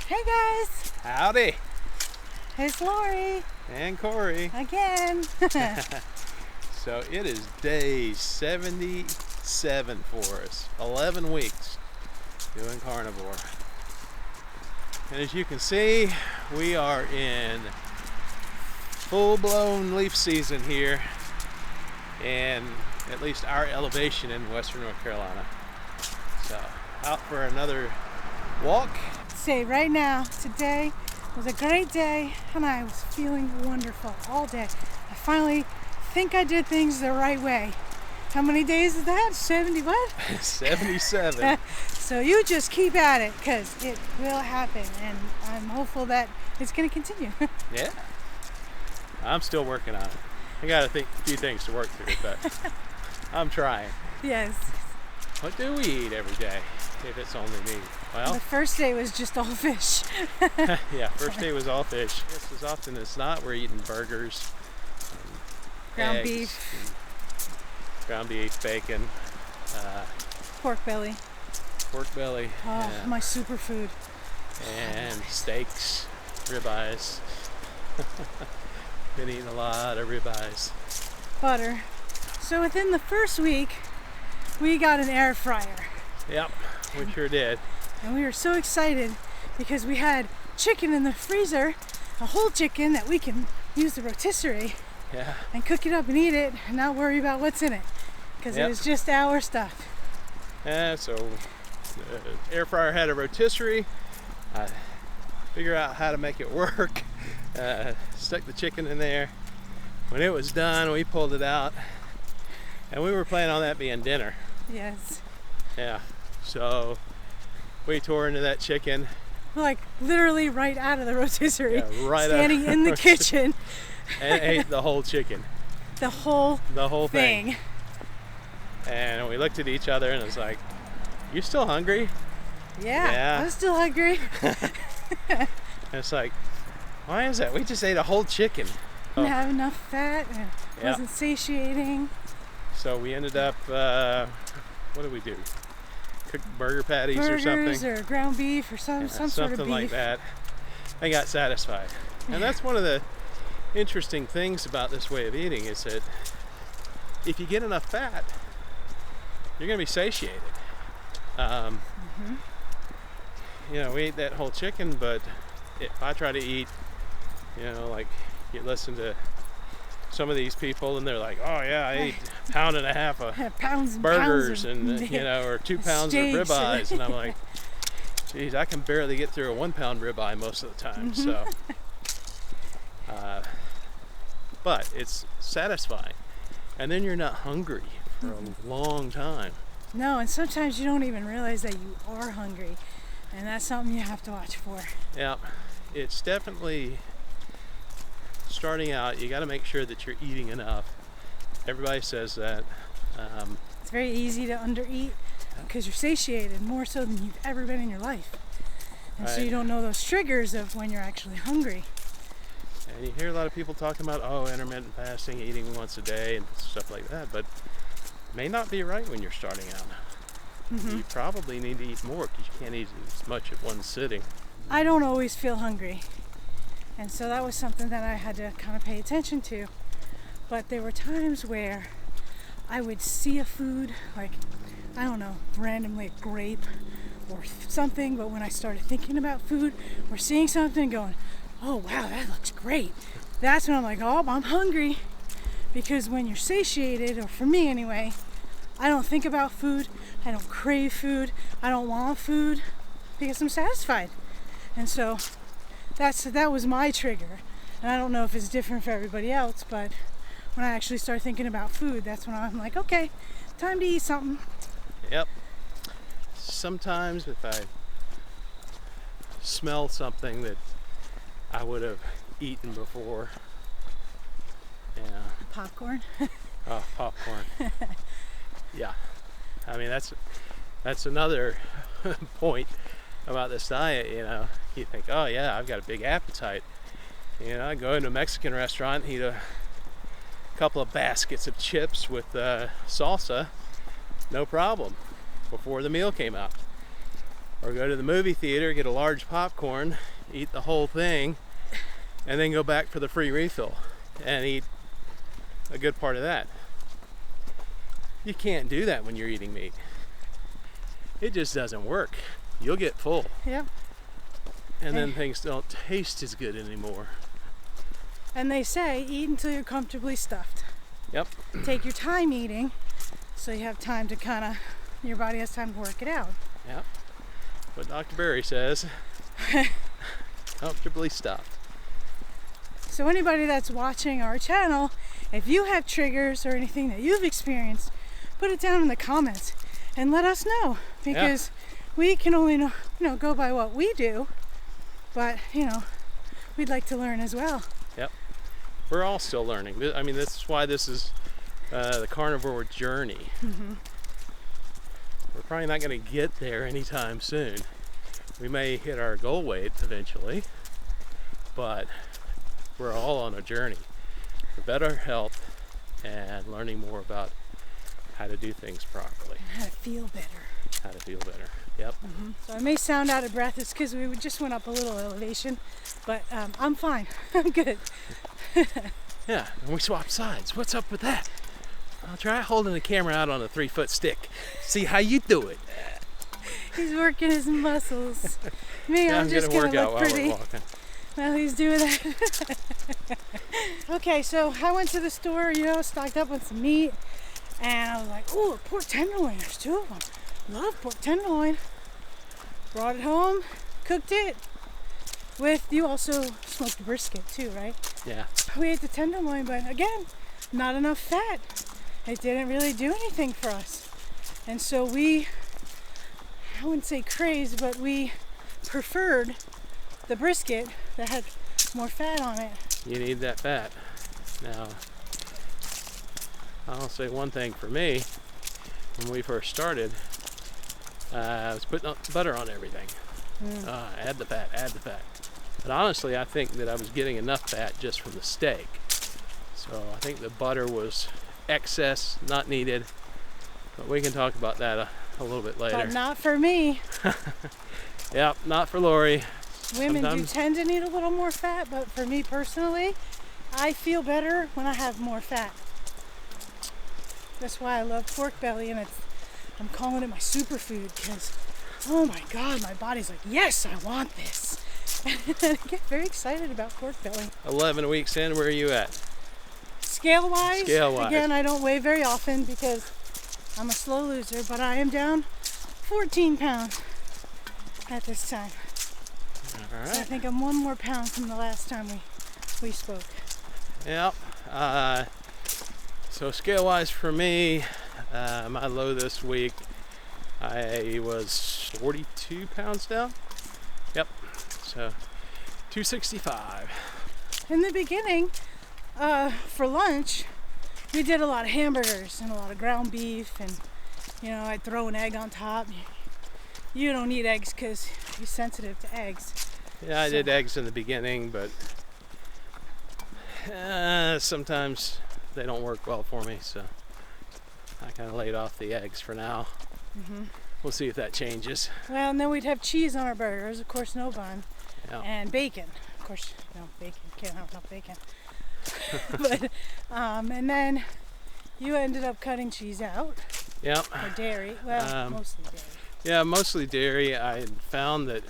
Hey guys! Howdy! It's Lori. And Corey. Again. So it is day 77 for us. 11 weeks doing carnivore. And as you can see, we are in full-blown leaf season here, and at least our elevation in western North Carolina. So out for another walk. Say right now, today was a great day and I was feeling wonderful all day. I finally think I did things the right way. How many days is that? 70 what? 77. So you just keep at it because it will happen, and I'm hopeful that it's going to continue. Yeah. I'm still working on it. I got a few things to work through, but I'm trying. Yes. What do we eat every day if it's only me? Well, The first day was just all fish. yeah, first day was all fish. Just as often as not, we're eating burgers, Ground eggs, beef. ground beef, bacon, Pork belly. pork belly, Oh, my superfood. and steaks, ribeyes. Been eating a lot of ribeyes. Butter. So within the first week, we got an air fryer. Yep, we sure did. And we were so excited because we had chicken in the freezer, a whole chicken that we can use the rotisserie Yeah, and cook it up and eat it and not worry about what's in it, because Yep. it was just our stuff. yeah. So the air fryer had a rotisserie. I figured out how to make it work. Stuck the chicken in there. When it was done, we pulled it out, and we were planning on that being dinner. Yes. Yeah. So we tore into that chicken. Like literally right out of the rotisserie, Yeah, right standing out of in the the kitchen, And ate the whole chicken, the whole thing. thing. And we looked at each other and it was like, "You still hungry?" Yeah, Yeah. I'm still hungry. And it's like, why is that? We just ate a whole chicken. Didn't have enough fat and Yeah. wasn't satiating. So we ended up, what did we do? Cooked burger patties Burgers or something. or ground beef or some sort of beef. Something like that. I got satisfied. And that's one of the interesting things about this way of eating is that if you get enough fat, you're going to be satiated. You know, we ate that whole chicken, but if I try to eat, you know, like you listen to some of these people and they're like, oh yeah, I ate a pound and a half of Pounds and burgers pounds of, and you know, or 2 pounds of steaks. ribeyes, and I'm like, geez, I can barely get through a 1 pound ribeye most of the time. So, but it's satisfying, and then you're not hungry for a long time. No, and sometimes you don't even realize that you are hungry, and that's something you have to watch for. Yeah, it's definitely starting out. You got to make sure that you're eating enough. Everybody says that. It's very easy to undereat because you're satiated more so than you've ever been in your life. And so Right. you don't know those triggers of when you're actually hungry. And you hear a lot of people talking about, oh, intermittent fasting, eating once a day and stuff like that, but it may not be right when you're starting out. You probably need to eat more because you can't eat as much at one sitting. I don't always feel hungry. And so that was something that I had to kind of pay attention to. But there were times where I would see a food, like, I don't know, randomly a grape or something, but when I started thinking about food or seeing something going, oh wow, that looks great, that's when I'm like, oh, I'm hungry. Because when you're satiated, or for me anyway, I don't think about food, I don't crave food, I don't want food because I'm satisfied. And so that was my trigger. And I don't know if it's different for everybody else, but when I actually start thinking about food, that's when I'm like, okay, time to eat something. Yep. Sometimes if I smell something that I would have eaten before, yeah. Popcorn. Oh, popcorn. Yeah. I mean, that's another point about this diet, you know. You think, oh yeah, I've got a big appetite. You know, I go into a Mexican restaurant and eat a couple of baskets of chips with salsa, no problem, before the meal came out. Or go to the movie theater, get a large popcorn, eat the whole thing, and then go back for the free refill and eat a good part of that. You can't do that when you're eating meat. It just doesn't work. You'll get full. Yep. And then things don't taste as good anymore. And they say eat until you're comfortably stuffed. Yep. Take your time eating so you have time to your body has time to work it out. Yep. What Dr. Berry says, comfortably stuffed. So anybody that's watching our channel, if you have triggers or anything that you've experienced, put it down in the comments and let us know, because we can only go by what we do, but we'd like to learn as well. Yep. We're all still learning. I mean, this is why this is the Carnivore Journey. Mm-hmm. We're probably not going to get there anytime soon. We may hit our goal weight eventually, but we're all on a journey for better health and learning more about how to do things properly. How to feel better. Yep. Mm-hmm. So I may sound out of breath. It's because we just went up a little elevation, but I'm fine. I'm good. Yeah, and we swapped sides. What's up with that? I'll try holding the camera out on a 3-foot stick. See how you do it. He's working his muscles. Me, I'm just gonna look pretty. Well, he's doing that. Okay, so I went to the store, stocked up on some meat, and I was like, ooh, a pork tenderloin. There's 2 of them. Love pork tenderloin. Brought it home, cooked it. You also smoked brisket too, right? Yeah. We ate the tenderloin, but again, not enough fat. It didn't really do anything for us. And so I wouldn't say crazed, but we preferred the brisket that had more fat on it. You need that fat. Now, I'll say one thing for me. When we first started, I was putting butter on everything. Add the fat. But honestly, I think that I was getting enough fat just from the steak. So I think the butter was excess, not needed. But we can talk about that a little bit later. But not for me. Yep, not for Lori. Women Sometimes do tend to need a little more fat, but for me personally, I feel better when I have more fat. That's why I love pork belly, and I'm calling it my superfood, because oh my god, my body's like, yes, I want this. And I get very excited about pork belly. 11 weeks in, where are you at? Scale-wise, Scale-wise. Again, I don't weigh very often because I'm a slow loser, but I am down 14 pounds at this time. All right. So I think I'm 1 more pound from the last time we spoke. Yep. So scale-wise for me, my low this week, I was 42 pounds down. Yep. So 265. In the beginning, for lunch, we did a lot of hamburgers and a lot of ground beef, and I'd throw an egg on top. You don't eat eggs because you're sensitive to eggs. Yeah, I did eggs in the beginning, but sometimes they don't work well for me, so I kind of laid off the eggs for now. Mm-hmm. We'll see if that changes. Well, and then we'd have cheese on our burgers, of course, no bun, Yeah. and bacon. Of course, bacon. Can't have enough bacon. But and then you ended up cutting cheese out. Yep. Or dairy. Well, mostly dairy. Yeah, mostly dairy. I found that,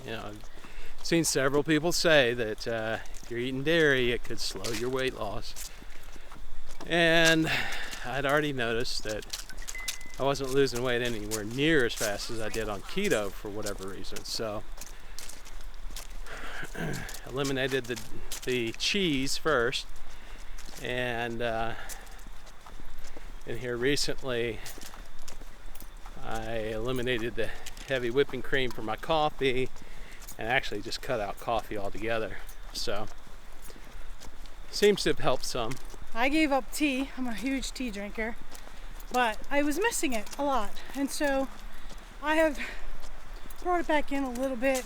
I've seen several people say that if you're eating dairy, it could slow your weight loss. And I'd already noticed that I wasn't losing weight anywhere near as fast as I did on keto for whatever reason. So eliminated the cheese first, and in here recently I eliminated the heavy whipping cream for my coffee and actually just cut out coffee altogether. So seems to have helped some. I gave up tea. I'm a huge tea drinker, but I was missing it a lot, and so I have brought it back in a little bit.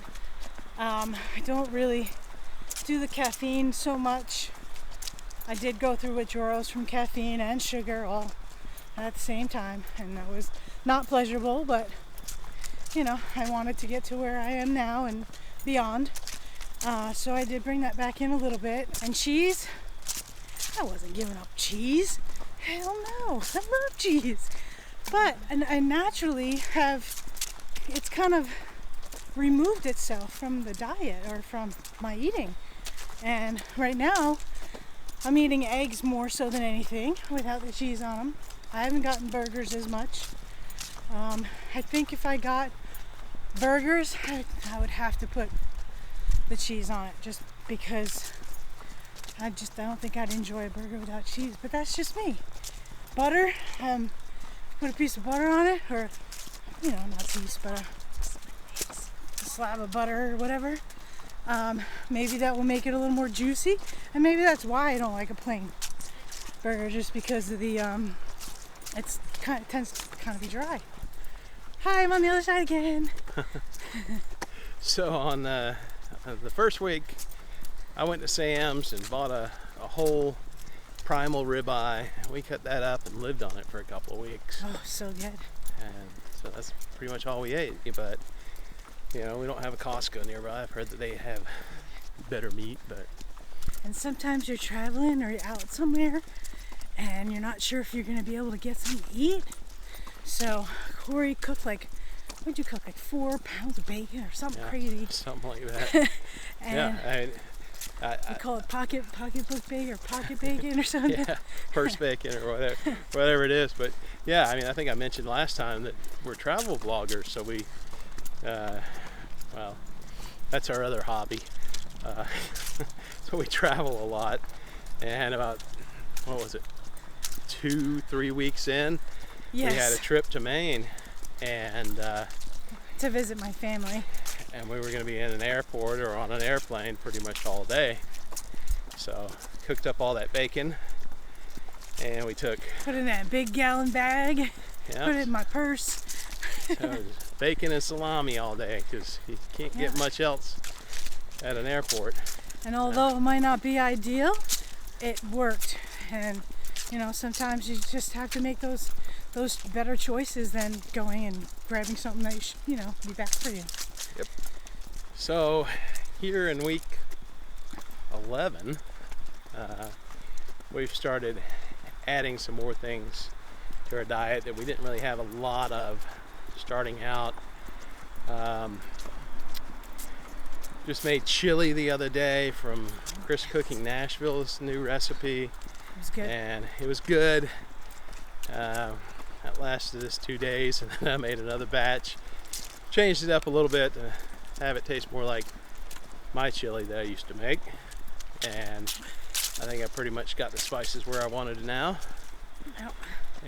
I don't really do the caffeine so much. I did go through withdrawals from caffeine and sugar all at the same time, and that was not pleasurable, but I wanted to get to where I am now and beyond. So I did bring that back in a little bit. And cheese, I wasn't giving up cheese. Hell no, I love cheese. But I naturally it's kind of removed itself from the diet or from my eating. And right now, I'm eating eggs more so than anything without the cheese on them. I haven't gotten burgers as much. I think if I got burgers, I would have to put the cheese on it just because I don't think I'd enjoy a burger without cheese, but that's just me. Butter, put a piece of butter on it, or, not a piece, but a slab of butter or whatever. Maybe that will make it a little more juicy, and maybe that's why I don't like a plain burger, just because of the, it tends to kind of be dry. Hi, I'm on the other side again. So on the first week, I went to Sam's and bought a whole primal ribeye. We cut that up and lived on it for a couple of weeks. Oh, so good. And so that's pretty much all we ate. But we don't have a Costco nearby. I've heard that they have better meat, but. And sometimes you're traveling or you're out somewhere and you're not sure if you're going to be able to get something to eat. So Corey cooked what'd you cook, 4 pounds of bacon or something crazy? Something like that. And we call it pocketbook bacon or pocket bacon or something. Yeah, purse bacon or whatever it is. But yeah, I think I mentioned last time that we're travel vloggers, so we, that's our other hobby. So we travel a lot, and about, 2-3 weeks in, yes, we had a trip to Maine, and to visit my family. And we were going to be in an airport or on an airplane pretty much all day. So cooked up all that bacon, and we put it in that big gallon bag. Yeah. Put it in my purse. So it was bacon and salami all day because you can't get much else at an airport. And although it might not be ideal, it worked. And sometimes you just have to make those better choices than going and grabbing something that be bad for you. Yep. So here in week 11, we've started adding some more things to our diet that we didn't really have a lot of starting out. Just made chili the other day from Chris Cooking Nashville's new recipe. It was good. And it was good. That lasted us 2 days, and then I made another batch. Changed it up a little bit to have it taste more like my chili that I used to make. And I think I pretty much got the spices where I wanted it now. Yep.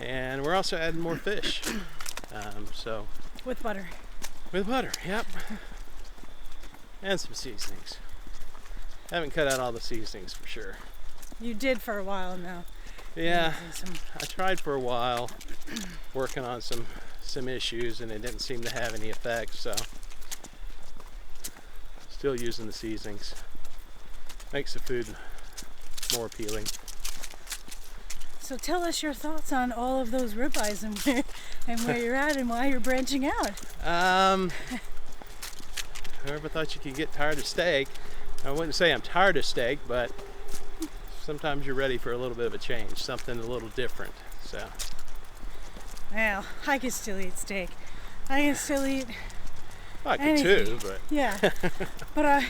And we're also adding more fish. With butter. With butter, yep. And some seasonings. Haven't cut out all the seasonings for sure. You did for a while now. Yeah, I tried for a while working on some issues, and it didn't seem to have any effect, so still using the seasonings. Makes the food more appealing. So tell us your thoughts on all of those ribeyes and where you're at and why you're branching out. Whoever thought you could get tired of steak? I wouldn't say I'm tired of steak, but sometimes you're ready for a little bit of a change, something a little different. So. Well, I can still eat steak. I can still eat. I can anything. too, but. Yeah, but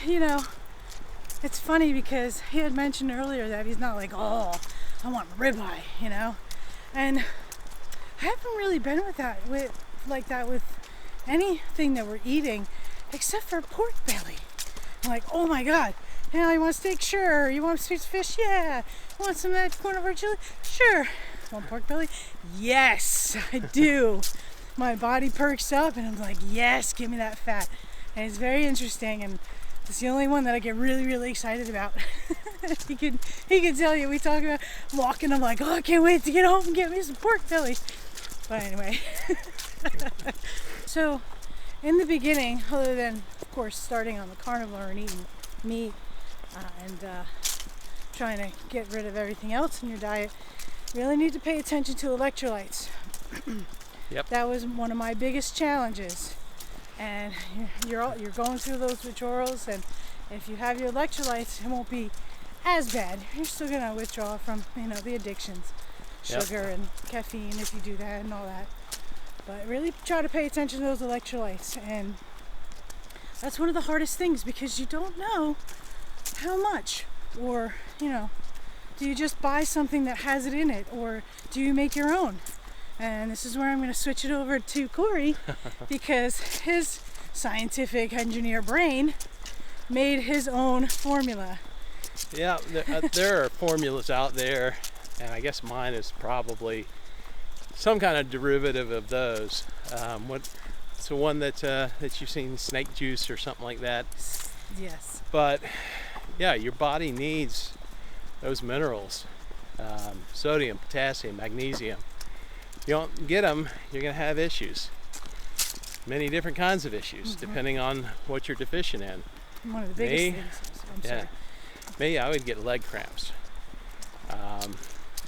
it's funny because he had mentioned earlier that he's not like, oh, I want ribeye, and I haven't really been with anything that we're eating, except for pork belly. I'm like, oh my god, you want steak? Sure. You want some fish? Yeah. You want some of that carnivore chili? Sure. Want pork belly? Yes, I do. My body perks up and I'm like, yes, give me that fat. And it's very interesting, and it's the only one that I get really, really excited about. he can tell you, we talk about walking, I'm like, oh, I can't wait to get home and get me some pork belly. But anyway. So in the beginning, other than of course starting on the carnivore and eating meat and trying to get rid of everything else in your diet, you really need to pay attention to electrolytes. Yep. That was one of my biggest challenges. and you're going through those withdrawals, and if you have your electrolytes, it won't be as bad. You're still gonna withdraw from the addictions, sugar and caffeine if you do that and all that. But really try to pay attention to those electrolytes, and that's one of the hardest things because you don't know how much, or do you just buy something that has it in it, or do you make your own? And this is where I'm going to switch it over to Corey because his scientific engineer brain made his own formula. Yeah, there are formulas out there, and I guess mine is probably some kind of derivative of those. It's the one that you've seen, snake juice or something like that. Yes. But yeah, your body needs those minerals, sodium, potassium, magnesium. If you don't get them, you're going to have issues. Many different kinds of issues, depending on what you're deficient in. One of the biggest things. Me, I would get leg cramps.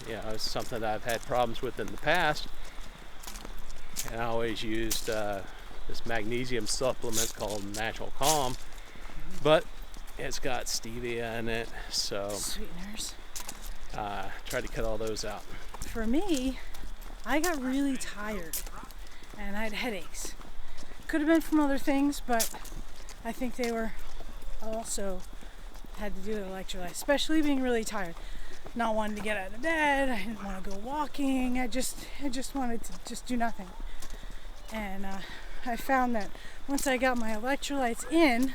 It's something that I've had problems with in the past, and I always used this magnesium supplement called Natural Calm, but it's got stevia in it, so Sweeteners. Tried to cut all those out. For me, I got really tired and I had headaches. Could have been from other things, but I think they were also had to do with electrolytes, especially being really tired. Not wanting to get out of bed, I didn't want to go walking, I just wanted to just do nothing. And I found that once I got my electrolytes in,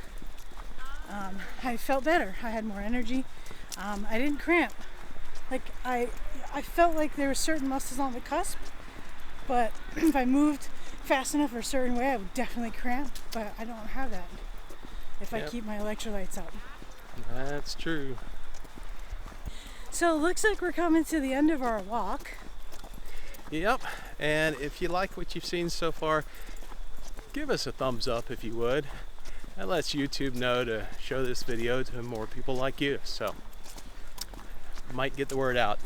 I felt better. I had more energy. I didn't cramp. Like I felt like there were certain muscles on the cusp, but if I moved fast enough or a certain way, I would definitely cramp. But I don't have that if I keep my electrolytes up. That's true. So it looks like we're coming to the end of our walk. Yep. And if you like what you've seen so far, give us a thumbs up if you would. That lets YouTube know to show this video to more people like you, so might get the word out.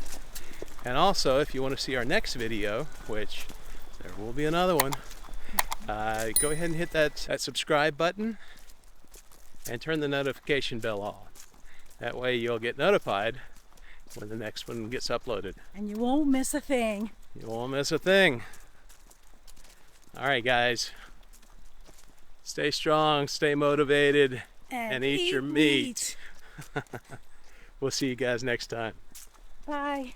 And also, if you want to see our next video, which there will be another one, go ahead and hit that subscribe button and turn the notification bell on. That way you'll get notified when the next one gets uploaded. And you won't miss a thing. You won't miss a thing. All right, guys. Stay strong, stay motivated, and eat your meat. We'll see you guys next time. Bye.